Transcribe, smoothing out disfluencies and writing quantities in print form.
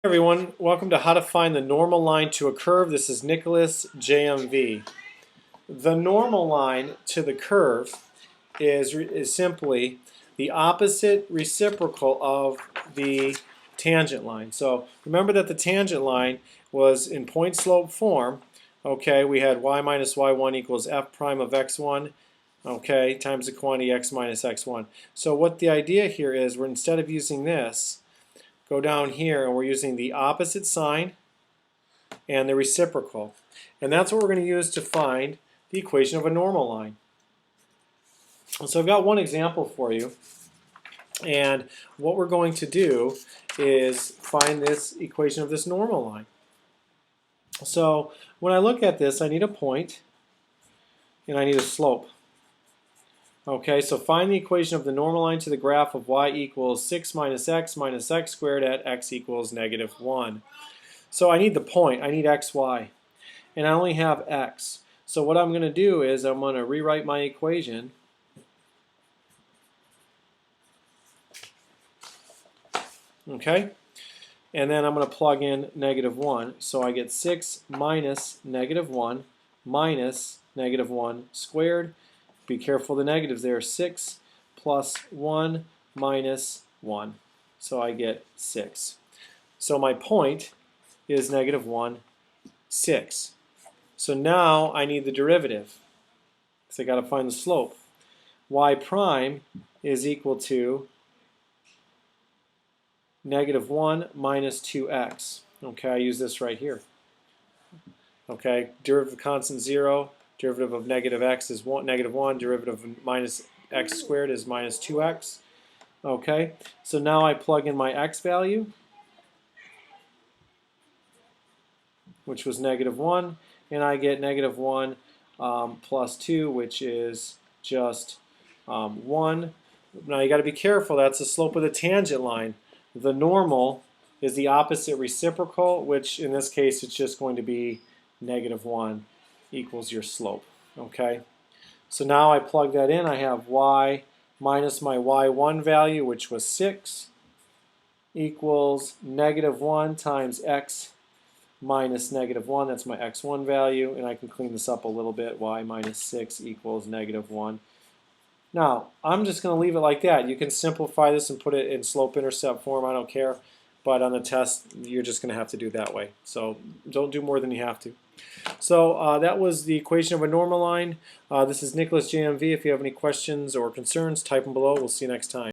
Everyone, welcome to How to Find the Normal Line to a Curve. This is Nicholas JMV. The normal line to the curve is simply the opposite reciprocal of the tangent line. So remember that the tangent line was in point slope form. Okay, we had y minus y1 equals f prime of x1, okay, times the quantity x minus x1. So what the idea here is, we're instead of using this, go down here and we're using the opposite sign and the reciprocal. And that's what we're going to use to find the equation of a normal line. So I've got one example for you. And what we're going to do is find this equation of this normal line. So when I look at this, I need a point and I need a slope. Okay, so find the equation of the normal line to the graph of y equals 6 minus x squared at x equals negative 1. So I need the point, I need xy, and I only have x. So what I'm going to do is I'm going to rewrite my equation. Okay, and then I'm going to plug in negative 1. So I get 6 minus negative 1 minus negative 1 squared. Be careful the negatives there. 6 plus 1 minus 1. So I get 6. So my point is negative 1, 6. So now I need the derivative, because I got to find the slope. Y prime is equal to negative 1 minus 2x. Okay, I use this right here. Okay, derivative of constant 0. Derivative of negative x is negative 1. Derivative of minus x squared is minus 2x. Okay, so now I plug in my x value, which was negative 1, and I get negative 1 plus 2, which is just 1. Now you got to be careful, that's the slope of the tangent line. The normal is the opposite reciprocal, which in this case it's just going to be negative 1 equals your slope. Okay, so now I plug that in. I have y minus my y1 value, which was 6, equals negative 1 times x minus negative 1. That's my x1 value, and I can clean this up a little bit. Y minus 6 equals negative 1. Now, I'm just going to leave it like that. You can simplify this and put it in slope-intercept form. I don't care. But on the test, you're just going to have to do it that way. So don't do more than you have to. So that was the equation of a normal line. This is Nicholas JMV. If you have any questions or concerns, type them below. We'll see you next time.